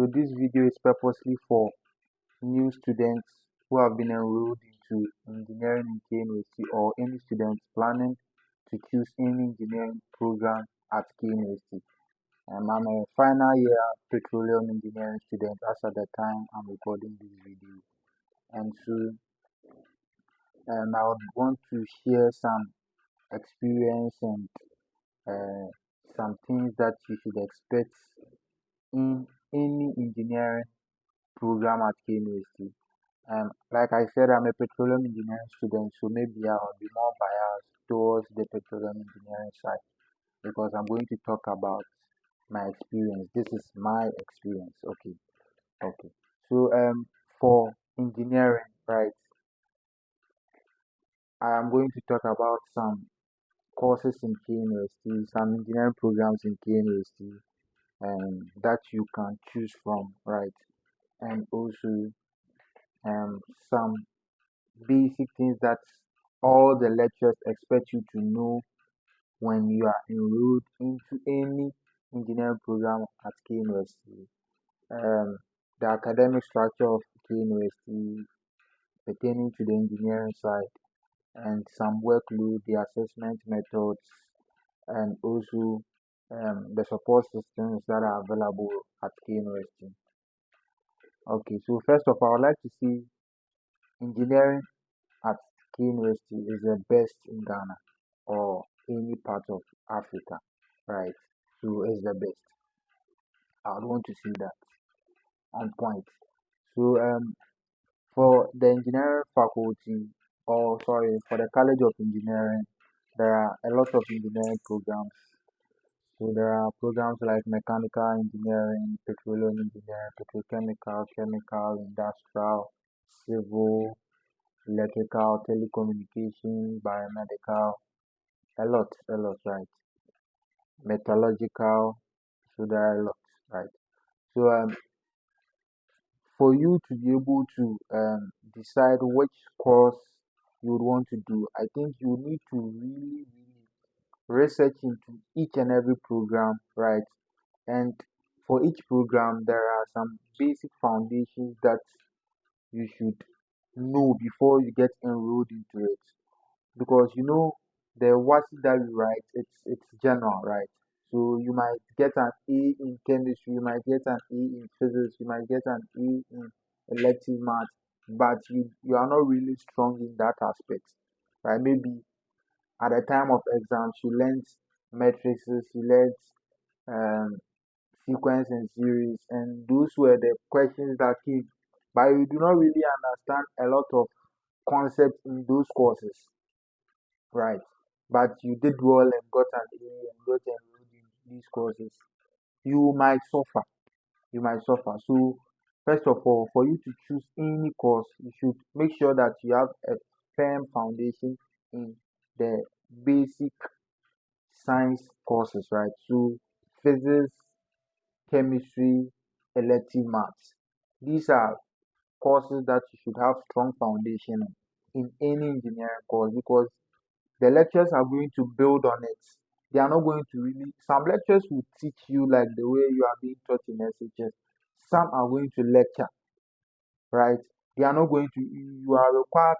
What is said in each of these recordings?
So this video is purposely for new students who have been enrolled into engineering in KNUST or any students planning to choose any engineering program at KNUST. I'm a final year petroleum engineering student as at the time I'm recording this video. And so I would want to share some experience and uh, some things that you should expect in any engineering program at KNUST. Like I said, I'm a petroleum engineering student, so maybe I'll be more biased towards the petroleum engineering side because I'm going to talk about my experience. This is my experience. Okay. So for engineering, right, I am going to talk about some courses in KNUST, some engineering programs in KNUST, that you can choose from, right, and also some basic things that all the lecturers expect you to know when you are enrolled into any engineering program at KNUST. The academic structure of KNUST pertaining to the engineering side and some workload, the assessment methods, and also the support systems that are available at KNUST. Okay, so first of all, I would like to see engineering at KNUST is the best in Ghana or any part of Africa, right? So it's the best. I would want to see that on point. So for the engineering faculty, or sorry, for the College of Engineering, there are a lot of engineering programs. So there are programs like mechanical engineering, petroleum engineering, petrochemical, chemical, industrial, civil, electrical, telecommunication, biomedical, a lot, right? Metallurgical, so there are a lot, right? So for you to be able to decide which course you would want to do, I think you need to really research into each and every program, right? And for each program, there are some basic foundations that you should know before you get enrolled into it. Because the what that you write, it's general, right? So you might get an A in chemistry, you might get an A in physics, you might get an A in elective math, but you are not really strong in that aspect, right? Maybe at the time of exams you learned matrices, you learned um, sequence and series, and those were the questions that came, but you do not really understand a lot of concepts in those courses, right? But you did well and got an A and got enrolled in these courses. You might suffer. You might suffer. So, first of all, for you to choose any course, you should make sure that you have a firm foundation in the basic science courses, right? So, physics, chemistry, elective maths. These are courses that you should have strong foundation in any engineering course because the lectures are going to build on it. They are not going to really, some lectures will teach you like the way you are being taught in SHS. Some are going to lecture, right? They are not going to, you are required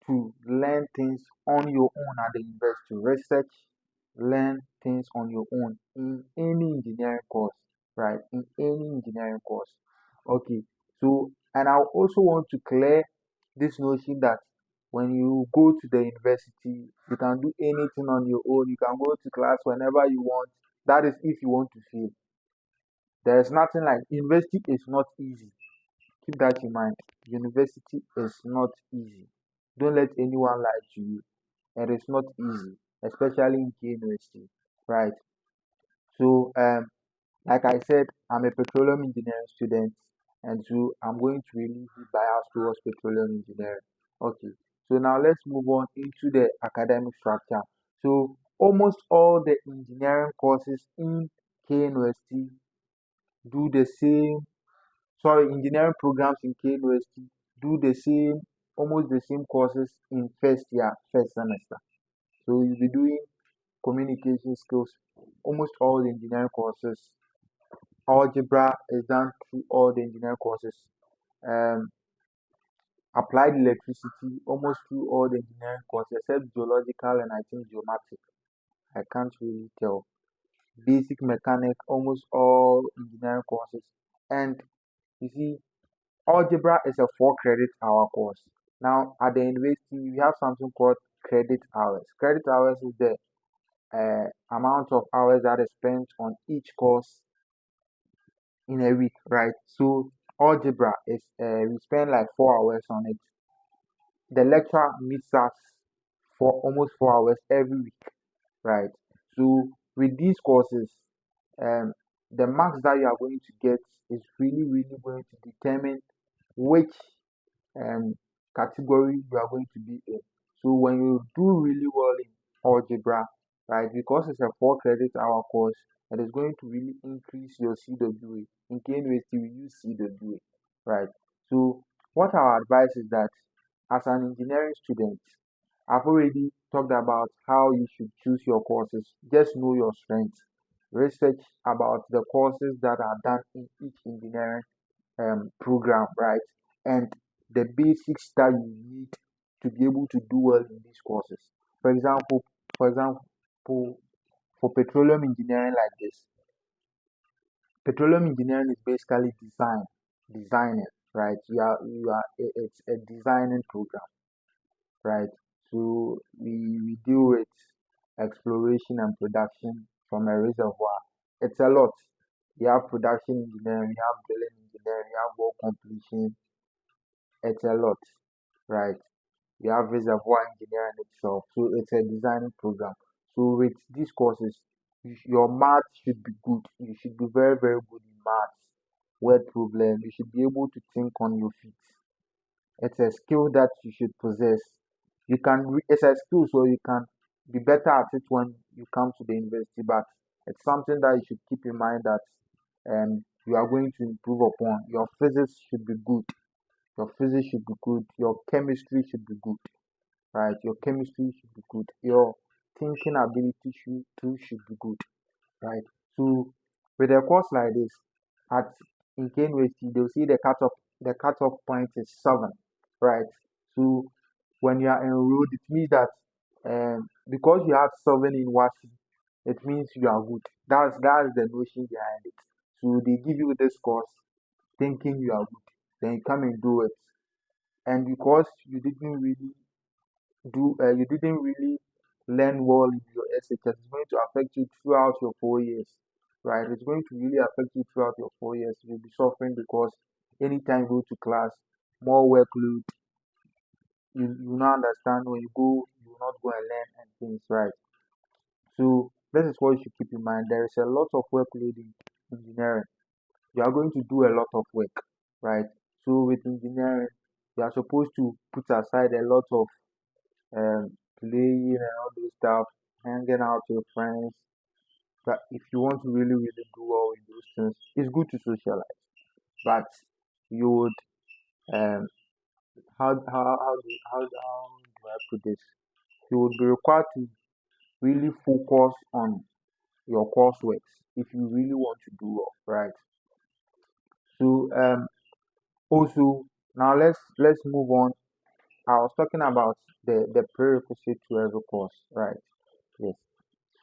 to learn things on your own at the university. Research, learn things on your own in any engineering course, right? In any engineering course. Okay, so, and I also want to clear this notion that when you go to the university, you can do anything on your own. You can go to class whenever you want. That is if you want to feel. There's nothing like university is not easy. Keep that in mind. University is not easy. Don't let anyone lie to you. It is not easy, especially in KNUST, right? So, like I said, I'm a petroleum engineering student, and so I'm going to really be biased towards petroleum engineering. Okay, so now let's move on into the academic structure. So, almost all the engineering courses in KNUST do the same, sorry, engineering programs in KNUST do the same, almost the same courses in first year, first semester. So, you'll be doing communication skills, almost all the engineering courses algebra is done through all the engineering courses. Um, Applied electricity almost through all the engineering courses except geological and I think geomatic. I can't really tell. Basic mechanic, almost all engineering courses. And you see, algebra is a 4 credit hour course. Now at the university we have something called credit hours. Credit hours is the amount of hours that is spent on each course in a week, right? So algebra is we spend like 4 hours on it. The lecturer meets us for almost 4 hours every week, right? So with these courses, um, the marks that you are going to get is really, really going to determine which um, category you are going to be in. So when you do really well in algebra, right, because it's a 4 credit hour course, it is going to really increase your CWA. In KNUST, we use CWA, right? So what our advice is that as an engineering student, I've already talked about how you should choose your courses. Just know your strengths. Research about the courses that are done in each engineering program, right? And the basics that you need to be able to do well in these courses. For example, for example, for petroleum engineering like this, petroleum engineering is basically designing, right? It's a designing program, right? So we deal with exploration and production from a reservoir. It's a lot. You have production engineering, you have drilling engineering, you have well completion. It's a lot, right? You have reservoir engineering itself. So it's a designing program. So with these courses, your math should be good. You should be very, very good in maths, word problem. You should be able to think on your feet. It's a skill that you should possess. It's a skill, so you can be better at it when you come to the university. But it's something that you should keep in mind that you are going to improve upon. Your physics should be good. Your physics should be good. Your chemistry should be good, right? Your chemistry should be good. Your thinking ability should be good, right? So with a course like this, at in KNUST, they'll see the cutoff point is 7, right? So when you are enrolled, it means that because you have 7 in WASI, it means you are good. That's the notion behind it. So they give you this course thinking you are good, then you come and do it, and because you didn't really learn well in your SHS, it's going to affect you throughout your 4 years, right? It's going to really affect you throughout your 4 years. You'll be suffering because anytime you go to class, more workload, you will not understand. When you go, you will not go and learn and things, right? So this is what you should keep in mind. There is a lot of workload in engineering. You are going to do a lot of work, right? So with engineering, you are supposed to put aside a lot of playing and all those stuff, hanging out with friends. But if you want to really, really do well in those things, it's good to socialize. But you would how do I put this? You would be required to really focus on your coursework if you really want to do well, right? So also now let's move on. I was talking about the prerequisite to every course, right? Yes.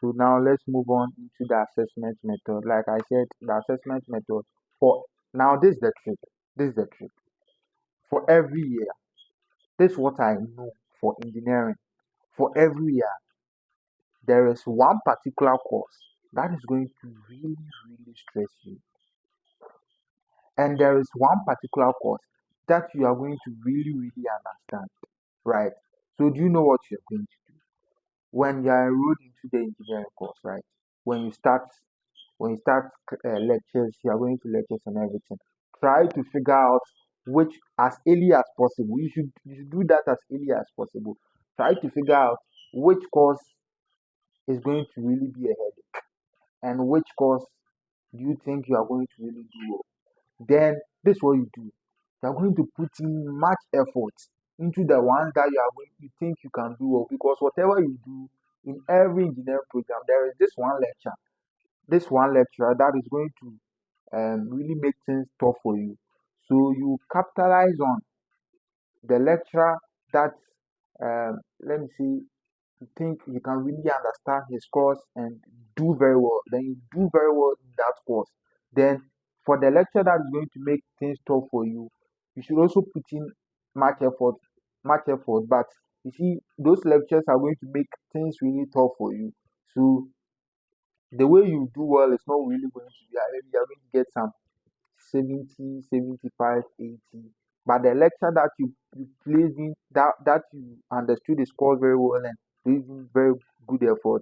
So now let's move on into the assessment method. Like I said, the assessment method for now this is the trick. This is the trick. For every year, this is what I know for engineering. For every year, there is one particular course that is going to really, really stress you. And there is one particular course that you are going to really, really understand. Right? So do you know what you're going to do? When you are enrolled into the engineering course, right? When you start lectures, you are going to lectures and everything. Try to figure out which as early as possible. You should do that as early as possible. Try to figure out which course is going to really be a headache and which course do you think you are going to really do well. Then this is what you do. You are going to put in much effort into the ones that you think you can do well, because whatever you do in every engineering program, there is this one lecturer that is going to really make things tough for you. So you capitalize on the lecturer that let me see you think you can really understand his course and do very well. Then you do very well in that course. Then for the lecture that is going to make things tough for you, you should also put in much effort, much effort. But you see, those lectures are going to make things really tough for you. So the way you do well is not really going to be, maybe you're going to get some 70, 75, 80. But the lecture that you placed in that you understood the course very well and placed in very good effort,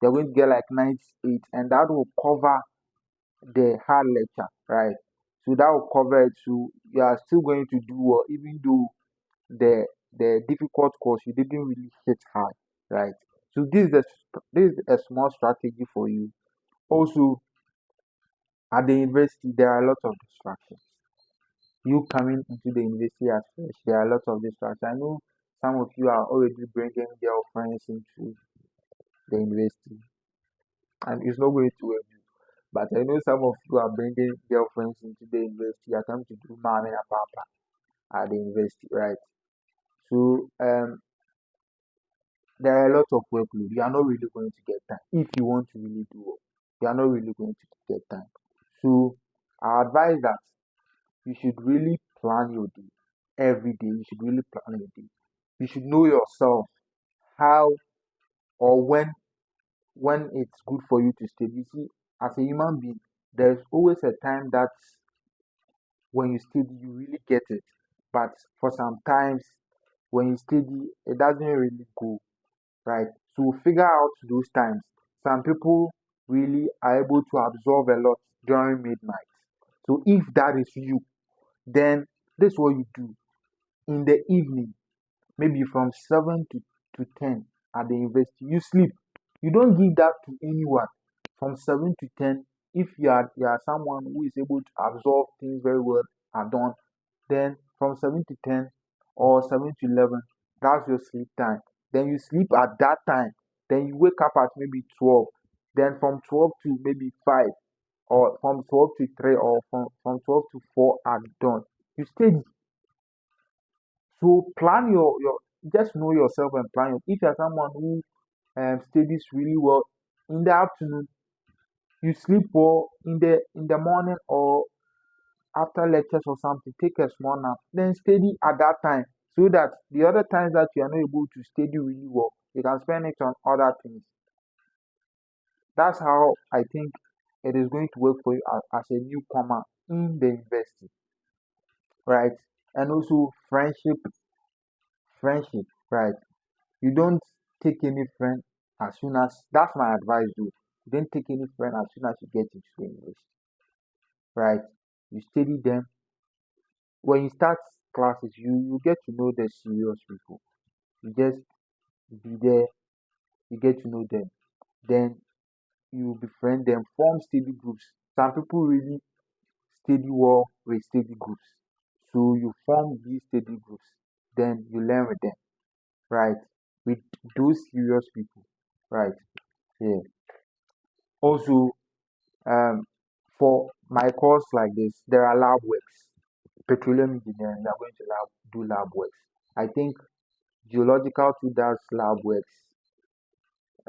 you're going to get like 98, and that will cover the hard lecture, right? So that will cover it. So you are still going to do well, even though the the difficult course you didn't really hit hard, right? So this is a small strategy for you. Also, at the university, there are a lot of distractions. You coming into the university as fresh, there are lots of distractions. I know some of you are already bringing their friends into the university, and it's not going to work. But I know some of you are bringing their friends into the university. You are coming to do mommy and papa at the university, right? So there are a lot of workload. You are not really going to get time if you want to really do well. You are not really going to get time. So I advise that you should really plan your day every day. You should really plan your day. You should know yourself how or when it's good for you to study. You see, as a human being, there's always a time that when you study, you really get it. But for some times, when you study, it doesn't really go right. So figure out those times. Some people really are able to absorb a lot during midnight. So if that is you, then this is what you do in the evening, maybe from 7 to 10 at the university. You sleep. You don't give that to anyone. From 7 to 10, if you are someone who is able to absorb things very well at dawn, then from 7 to 10 or 7 to 11, that's your sleep time. Then you sleep at that time. Then you wake up at maybe 12. Then from 12 to maybe 5, or from 12 to 3, or from 12 to 4 at dawn. You study. So plan your just know yourself and plan your. If you're someone who studies really well in the afternoon, you sleep well in the morning or after lectures or something, take a small nap, then study at that time so that the other times that you are not able to study really well, you can spend it on other things. That's how I think it is going to work for you as a newcomer in the university, right? And also friendship, right? You don't take any friend as soon as that's my advice though. You don't take any friend as soon as you get into the university, right? You study them. When you start classes, you get to know the serious people. You just be there, you get to know them. Then you befriend them, form study groups. Some people really study well with study groups. So you form these study groups, then you learn with them, right? With those serious people, right? Yeah. Also, Um, for my course like this, there are lab works. Petroleum engineering, you are going to do lab works. I think geological too does lab works.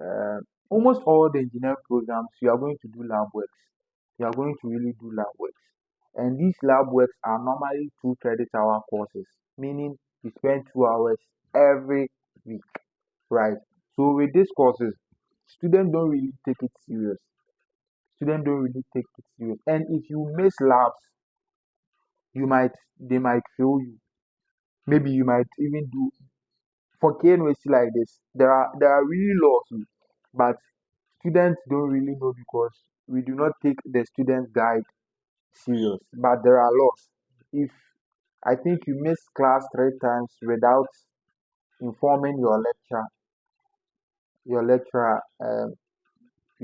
Uh, Almost all the engineering programs, you are going to do lab works. You are going to really do lab works. And these lab works are normally 2 credit hour courses, meaning you spend 2 hours every week, right? So with these courses, students don't really take it serious. Students don't really take it serious. And if you miss labs, you might they might fail you. Maybe you might even do for KNUST like this. There are really laws, but students don't really know because we do not take the student guide serious. But there are laws. If I think you miss class 3 times without informing your lecturer, you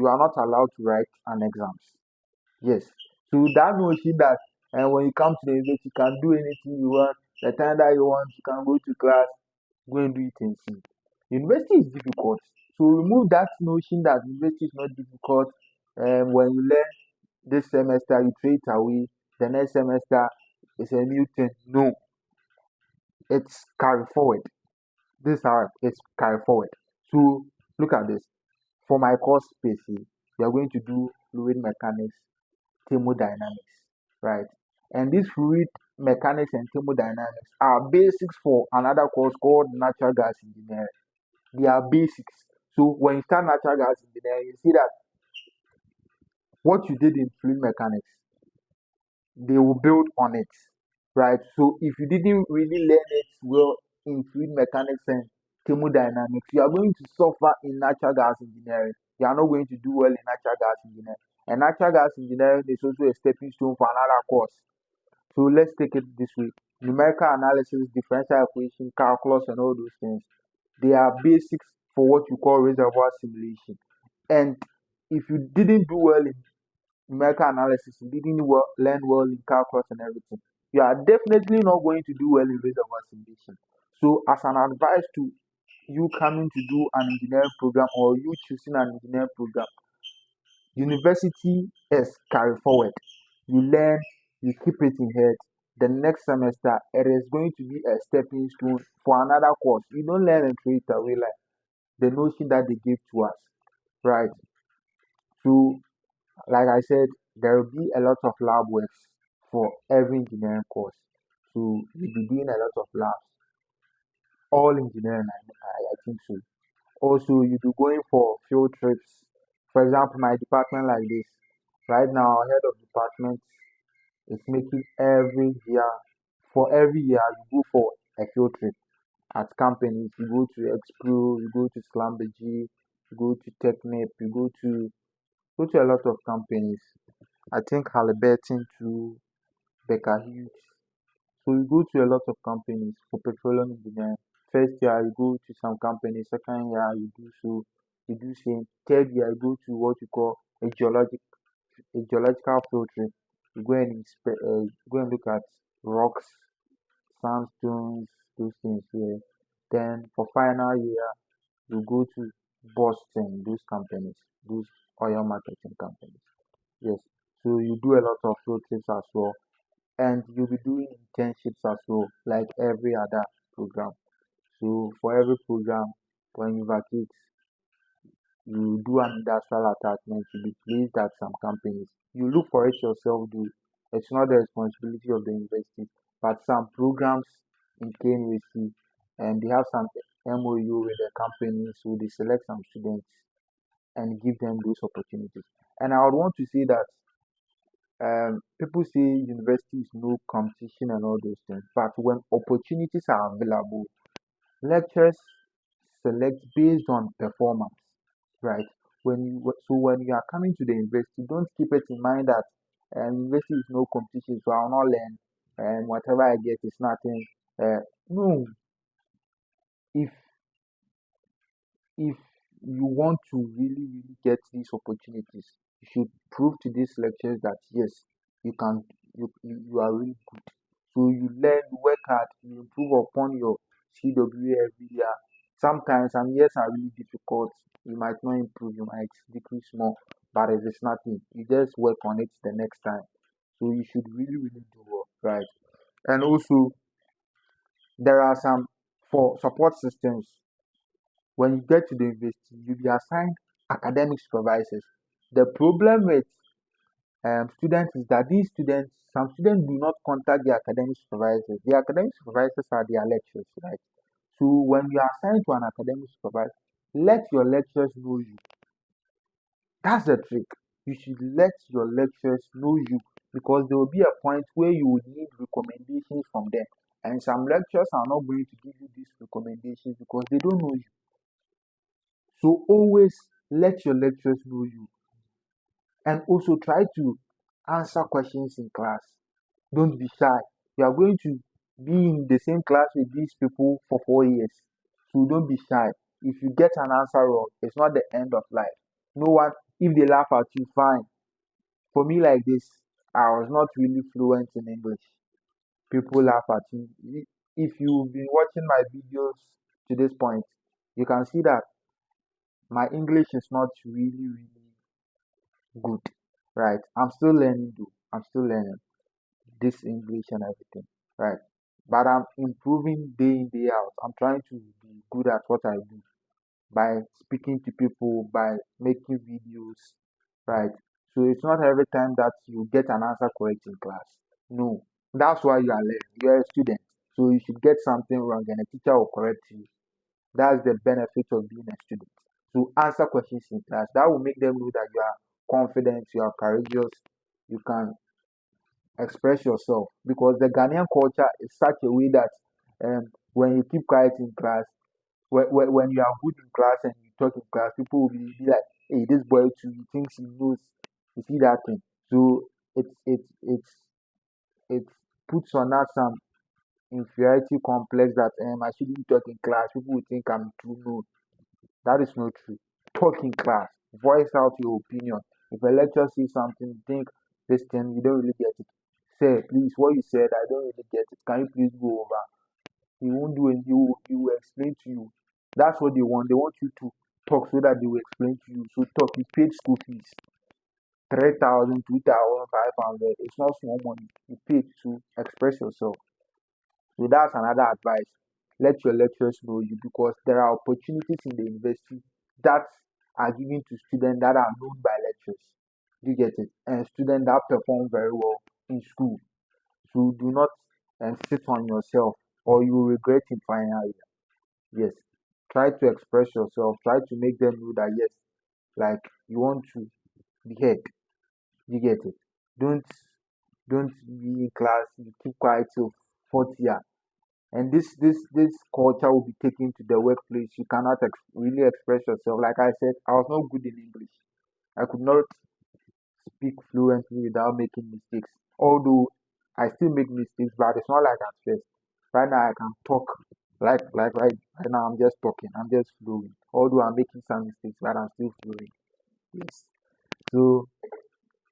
are not allowed to write an exams. Yes. So that notion that when you come to the university, you can do anything you want. The time that you want, you can go to class, go and do it and see. University is difficult. So remove that notion that university is not difficult. When you learn, this semester you throw it away, the next semester is a new thing. No, it's carry forward. This is how it's carry forward. So look at this. For my course space, we are going to do fluid mechanics, thermodynamics, right? And these fluid mechanics and thermodynamics are basics for another course called natural gas engineering. They are basics. So when you start natural gas engineering, you see that what you did in fluid mechanics, they will build on it, right? So if you didn't really learn it well in fluid mechanics and thermodynamics, you are going to suffer in natural gas engineering. You are not going to do well in natural gas engineering. And natural gas engineering is also a stepping stone for another course. So let's take it this way. Numerical analysis, differential equation, calculus, and all those things. They are basics for what you call reservoir simulation. And if you didn't do well in numerical analysis, you didn't learn well in calculus and everything, you are definitely not going to do well in reservoir simulation. So, as an advice to you coming to do an engineering program or you choosing an engineering program, university is carry forward. You learn, you keep it in head. The next semester, it is going to be a stepping stone for another course. You don't learn and throw it away like the notion that they gave to us, right? So, like I said, there will be a lot of lab works for every engineering course. So you'll be doing a lot of labs, all engineering, I think so. Also, you'll be going for field trips. For example, my department like this. Right now, our head of department is making every year, you go for a field trip at companies. You go to Expro, you go to Slambeji, you go to Technip, you go to a lot of companies. I think Halliburton too, Baker Hughes. So you go to a lot of companies for petroleum engineering. First year you go to some companies, second year you do same. Third year you go to what you call a geological field trip. You go and look at rocks, sandstones, those things here. Then for final year you go to Boston, those companies, those oil marketing companies. Yes. So you do a lot of field trips as well, and you'll be doing internships as well, like every other program. So for every program, when you vacate, you do an industrial attachment to be placed at some companies. You look for it yourself, though. It's not the responsibility of the university, but some programs in KNUST, and they have some MOU with the company, so they select some students and give them those opportunities. And I would want to say that people say university is no competition and all those things, but when opportunities are available, lecturers select based on performance, right? When you are coming to the university, don't keep it in mind that university is no competition, so I'll not learn, and whatever I get is nothing. No, if if you want to really get these opportunities, you should prove to these lecturers that yes, you can, you are really good. So you learn, you work hard, you improve upon your CWA every year. Sometimes some years are really difficult. You might not improve, you might decrease more, but it is nothing. You just work on it the next time. So you should really do well, right? And also there are some for support systems. When you get to the university, you'll be assigned academic supervisors. The problem with students is that some students do not contact the academic supervisors. The academic supervisors are their lecturers, right? So when you are assigned to an academic supervisor, let your lecturers know you. That's the trick. You should let your lecturers know you because there will be a point where you will need recommendations from them. And some lecturers are not going to give you these recommendations because they don't know you. So always let your lecturers know you and also try to answer questions in class. Don't be shy. You are going to be in the same class with these people for 4 years. So don't be shy. If you get an answer wrong, it's not the end of life. No one, if they laugh at you, fine. For me, like this, I was not really fluent in English. People laugh at you. If you've been watching my videos to this point, you can see that my English is not really good. right? I'm still learning though. I'm still learning this English and everything, right? But I'm improving day in, day out. I'm trying to be good at what I do by speaking to people, by making videos, right? So it's not every time that you get an answer correct in class. No, that's why you are learning. You are a student, so you should get something wrong and a teacher will correct you. That's the benefit of being a student. To answer questions in class, that will make them know that you are confident, you are courageous, you can express yourself. Because the Ghanaian culture is such a way that when you keep quiet in class, when you are good in class and you talk in class, people will be like, hey, this boy too, he thinks he knows. You see that thing. So it puts on us some inferiority complex that I shouldn't talk in class. People will think I'm too low. That is not true. Talk in class. Voice out your opinion. If a lecturer says something, you think this thing you don't really get it. Say, please, what you said, I don't really get it. Can you please go over? He won't do it. He will explain to you. That's what they want. They want you to talk so that they will explain to you. So talk. You paid school fees, 3,000, 2,500. It's not small money. You paid to express yourself. So that's another advice. Let your lecturers know you because there are opportunities in the university that are given to students that are known by lecturers. You get it? And students that perform very well in school. So do not sit on yourself or you will regret it finally. Yes. Try to express yourself. Try to make them know that yes, like you want to be heard. You get it? Don't don't be in class, you keep quiet till fourth year. And this culture will be taken to the workplace. You cannot really express yourself. Like I said, I was not good in English. I could not speak fluently without making mistakes. Although I still make mistakes, but it's not like at first. Right now I can talk right now I'm just talking. I'm just flowing. Although I'm making some mistakes, but I'm still flowing. Yes. So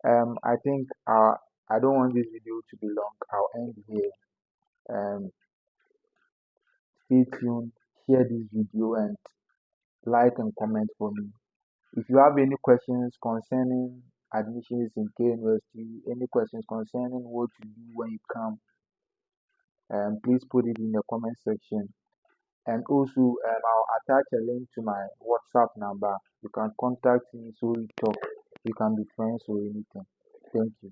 I think I don't want this video to be long. I'll end here. Stay tuned, share this video and like and comment for me. If you have any questions concerning admissions in KNUST, any questions concerning what to do when you come, please put it in the comment section. And also, I'll attach a link to my WhatsApp number. You can contact me so we talk. You can be friends or anything. Thank you.